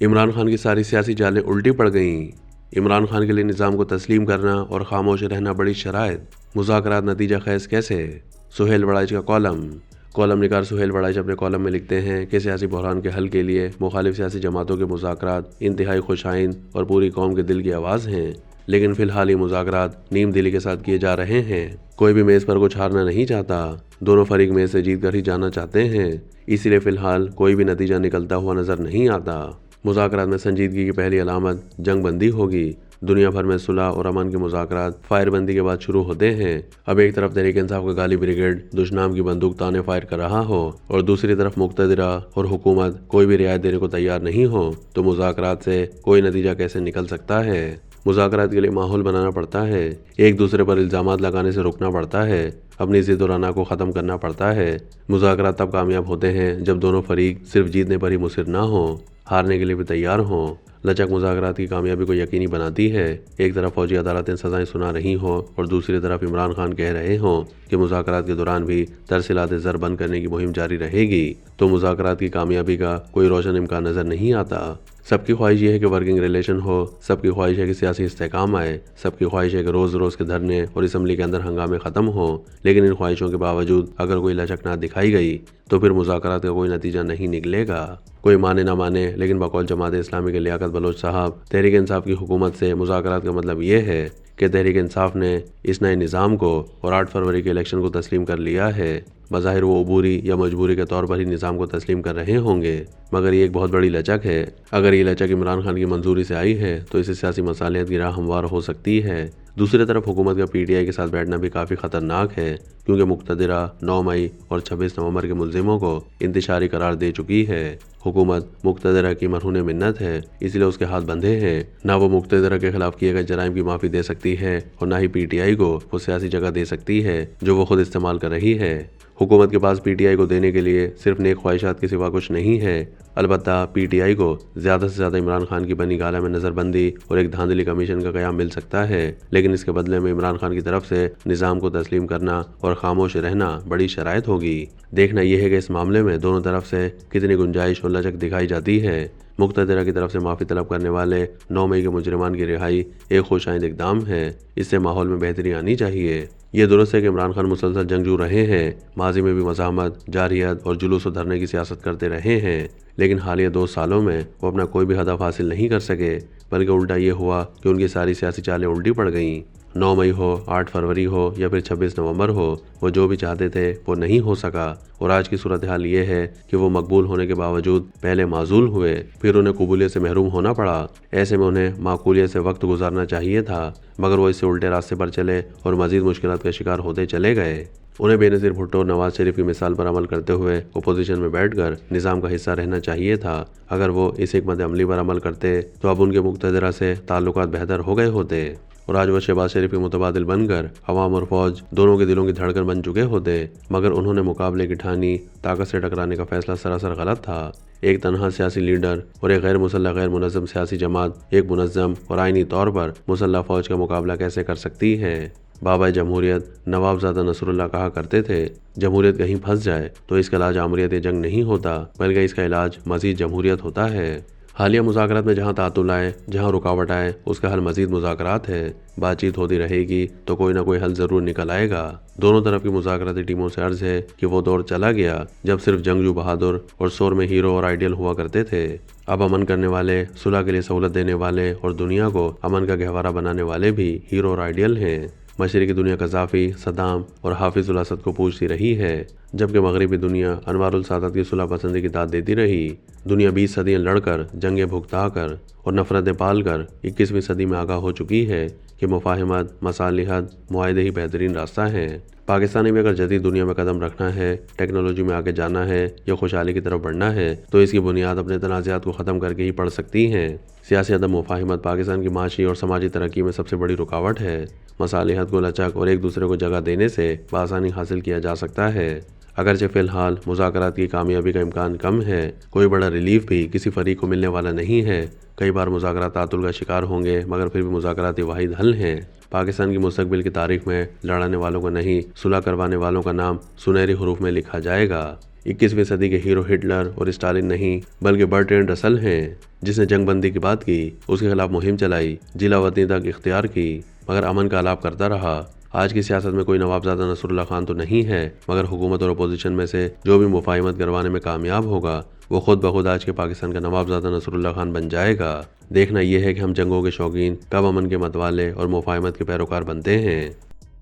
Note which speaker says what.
Speaker 1: عمران خان کی ساری سیاسی چالیں الٹی پڑ گئیں۔ عمران خان کے لیے نظام کو تسلیم کرنا اور خاموش رہنا بڑی شرائط، مذاکرات نتیجہ خیز کیسے؟ سہیل بڑائچ کا کالم نگار سہیل بڑائچ اپنے کالم میں لکھتے ہیں کہ سیاسی بحران کے حل کے لیے مخالف سیاسی جماعتوں کے مذاکرات انتہائی خوش آئند اور پوری قوم کے دل کی آواز ہیں، لیکن فی الحال یہ مذاکرات نیم دلی کے ساتھ کیے جا رہے ہیں۔ کوئی بھی میز پر کچھ ہارنا نہیں چاہتا، دونوں فریق میز سے جیت کر ہی جانا چاہتے ہیں، اسی لیے فی الحال کوئی بھی نتیجہ نکلتا ہوا نظر نہیں آتا۔ مذاکرات میں سنجیدگی کی پہلی علامت جنگ بندی ہوگی۔ دنیا بھر میں صلح اور امن کے مذاکرات فائر بندی کے بعد شروع ہوتے ہیں۔ اب ایک طرف تحریک انصاف کا گالی بریگیڈ دشنام کی بندوق تانے فائر کر رہا ہو اور دوسری طرف مقتدرہ اور حکومت کوئی بھی رعایت دینے کو تیار نہیں ہو، تو مذاکرات سے کوئی نتیجہ کیسے نکل سکتا ہے؟ مذاکرات کے لیے ماحول بنانا پڑتا ہے، ایک دوسرے پر الزامات لگانے سے رکنا پڑتا ہے، اپنی ضد و رنا کو ختم کرنا پڑتا ہے۔ مذاکرات تب کامیاب ہوتے ہیں جب دونوں فریق صرف جیتنے پر ہی مصر نہ ہوں، ہارنے کے لیے بھی تیار ہوں۔ لچک مذاکرات کی کامیابی کو یقینی بناتی ہے۔ ایک طرف فوجی عدالتیں سزائیں سنا رہی ہوں اور دوسری طرف عمران خان کہہ رہے ہوں کہ مذاکرات کے دوران بھی ترسیلات زر بند کرنے کی مہم جاری رہے گی، تو مذاکرات کی کامیابی کا کوئی روشن امکان نظر نہیں آتا۔ سب کی خواہش یہ ہے کہ ورکنگ ریلیشن ہو، سب کی خواہش ہے کہ سیاسی استحکام آئے، سب کی خواہش ہے کہ روز روز کے دھرنے اور اسمبلی کے اندر ہنگامے ختم ہوں، لیکن ان خواہشوں کے باوجود اگر کوئی لچک نہ دکھائی گئی تو پھر مذاکرات کا کوئی نتیجہ نہیں نکلے گا۔ کوئی مانے نہ مانے، لیکن بقول جماعت اسلامی کے لیاقت بلوچ صاحب، تحریک انصاف کی حکومت سے مذاکرات کا مطلب یہ ہے کہ تحریک انصاف نے اس نئے نظام کو اور 8 فروری کے الیکشن کو تسلیم کر لیا ہے۔ بظاہر وہ عبوری یا مجبوری کے طور پر ہی نظام کو تسلیم کر رہے ہوں گے، مگر یہ ایک بہت بڑی لچک ہے۔ اگر یہ لچک عمران خان کی منظوری سے آئی ہے تو اسے سیاسی مصالحت کی راہ ہموار ہو سکتی ہے۔ دوسری طرف حکومت کا پی ٹی آئی کے ساتھ بیٹھنا بھی کافی خطرناک ہے، کیونکہ مقتدرہ 9 مئی اور 26 نومبر کے ملزموں کو انتشاری قرار دے چکی ہے۔ حکومت مقتدرہ کی مرہون منت ہے، اس لیے اس کے ہاتھ بندھے ہیں۔ نہ وہ مقتدرہ کے خلاف کیے گئے جرائم کی معافی دے سکتی ہے اور نہ ہی پی ٹی آئی کو وہ سیاسی جگہ دے سکتی ہے جو وہ خود استعمال کر رہی ہے۔ حکومت کے پاس پی ٹی آئی کو دینے کے لیے صرف نیک خواہشات کے سوا کچھ نہیں ہے۔ البتہ پی ٹی آئی کو زیادہ سے زیادہ عمران خان کی بنی گالہ میں نظر بندی اور ایک دھاندلی کمیشن کا قیام مل سکتا ہے، لیکن اس کے بدلے میں عمران خان کی طرف سے نظام کو تسلیم کرنا اور خاموش رہنا بڑی شرائط ہوگی۔ دیکھنا یہ ہے کہ اس معاملے میں دونوں طرف سے کتنی گنجائش اور لچک دکھائی جاتی ہے۔ مقتدرہ کی طرف سے معافی طلب کرنے والے 9 مئی کے مجرمان کی رہائی ایک خوش آئند اقدام ہے، اس سے ماحول میں بہتری آنی چاہیے۔ یہ درست ہے کہ عمران خان مسلسل جنگجو رہے ہیں، ماضی میں بھی مزاحمت، جارحیت اور جلوس و دھرنے کی سیاست کرتے رہے ہیں، لیکن حالیہ 2 سالوں میں وہ اپنا کوئی بھی ہدف حاصل نہیں کر سکے، بلکہ الٹا یہ ہوا کہ ان کی ساری سیاسی چالیں الٹی پڑ گئیں۔ 9 مئی ہو، 8 فروری ہو یا پھر 26 نومبر ہو، وہ جو بھی چاہتے تھے وہ نہیں ہو سکا، اور آج کی صورتحال یہ ہے کہ وہ مقبول ہونے کے باوجود پہلے معزول ہوئے، پھر انہیں قبولیت سے محروم ہونا پڑا۔ ایسے میں انہیں معقولیت سے وقت گزارنا چاہیے تھا، مگر وہ اس سے الٹے راستے پر چلے اور مزید مشکلات کا شکار ہوتے چلے گئے۔ انہیں بے نظیر بھٹو اور نواز شریف کی مثال پر عمل کرتے ہوئے اپوزیشن میں بیٹھ کر نظام کا حصہ رہنا چاہیے تھا۔ اگر وہ اس حکمت عملی پر عمل کرتے تو اب ان کے مقتدرہ سے تعلقات بہتر ہو گئے ہوتے، اور آج وہ شہباز شریف کے متبادل بن کر عوام اور فوج دونوں کے دلوں کی دھڑکن بن چکے ہوتے، مگر انہوں نے مقابلے کی ٹھانی، طاقت سے ٹکرانے کا فیصلہ سراسر غلط تھا۔ ایک تنہا سیاسی لیڈر اور ایک غیر مسلح غیر منظم سیاسی جماعت ایک منظم اور آئینی طور پر مسلح فوج کا مقابلہ کیسے کر سکتی ہے؟ بابا جمہوریت نواب زادہ نصر اللہ کہا کرتے تھے، جمہوریت کہیں پھنس جائے تو اس کا علاج آمریت جنگ نہیں ہوتا، بلکہ اس کا علاج مزید جمہوریت ہوتا ہے۔ حالیہ مذاکرات میں جہاں تعطل آئے، جہاں رکاوٹ آئے، اس کا حل مزید مذاکرات ہے۔ بات چیت ہوتی رہے گی تو کوئی نہ کوئی حل ضرور نکل آئے گا۔ دونوں طرف کی مذاکراتی ٹیموں سے عرض ہے کہ وہ دور چلا گیا جب صرف جنگجو بہادر اور شور میں ہیرو اور آئیڈیل ہوا کرتے تھے۔ اب امن کرنے والے، صلح کے لیے سہولت دینے والے اور دنیا کو امن کا گہوارہ بنانے والے بھی ہیرو اور آئیڈیل ہیں۔ مشرقی دنیا قذافی، صدام اور حافظ الاسد کو پوجتی رہی ہے، جبکہ مغربی دنیا انوار السادات کی صلح پسندی کی داد دیتی رہی۔ دنیا 20 صدیاں لڑ کر، جنگیں بھگتا کر اور نفرتیں پال کر 21ویں صدی میں آگاہ ہو چکی ہے کہ مفاہمت، مصالحت، معاہدے ہی بہترین راستہ ہیں۔ پاکستان بھی اگر جدید دنیا میں قدم رکھنا ہے، ٹیکنالوجی میں آگے جانا ہے یا خوشحالی کی طرف بڑھنا ہے، تو اس کی بنیاد اپنے تنازعات کو ختم کر کے ہی پڑ سکتی ہیں۔ سیاسی عدم مفاہمت پاکستان کی معاشی اور سماجی ترقی میں سب سے بڑی رکاوٹ ہے۔ مصالحت کو لچک اور ایک دوسرے کو جگہ دینے سے بآسانی حاصل کیا جا سکتا ہے۔ اگرچہ فی الحال مذاکرات کی کامیابی کا امکان کم ہے، کوئی بڑا ریلیف بھی کسی فریق کو ملنے والا نہیں ہے۔ کئی بار مذاکرات تعطل کا شکار ہوں گے، مگر پھر بھی مذاکرات واحد حل ہیں۔ پاکستان کی مستقبل کی تاریخ میں لڑانے والوں کا نہیں، صلح کروانے والوں کا نام سنہری حروف میں لکھا جائے گا۔ 21ویں صدی کے ہیرو ہٹلر اور اسٹالن نہیں بلکہ برٹرینڈ رسل ہیں، جس نے جنگ بندی کی بات کی، اس کے خلاف مہم چلائی، جلا وطنی تک اختیار کی، مگر امن کا الاپ کرتا رہا۔ آج کی سیاست میں کوئی نوابزادہ نصر اللہ خان تو نہیں ہے، مگر حکومت اور اپوزیشن میں سے جو بھی مفاہمت کروانے میں کامیاب ہوگا وہ خود بخود آج کے پاکستان کا نوابزادہ نصر اللہ خان بن جائے گا۔ دیکھنا یہ ہے کہ ہم جنگوں کے شوقین کب امن کے متوالے اور مفاہمت کے پیروکار بنتے ہیں۔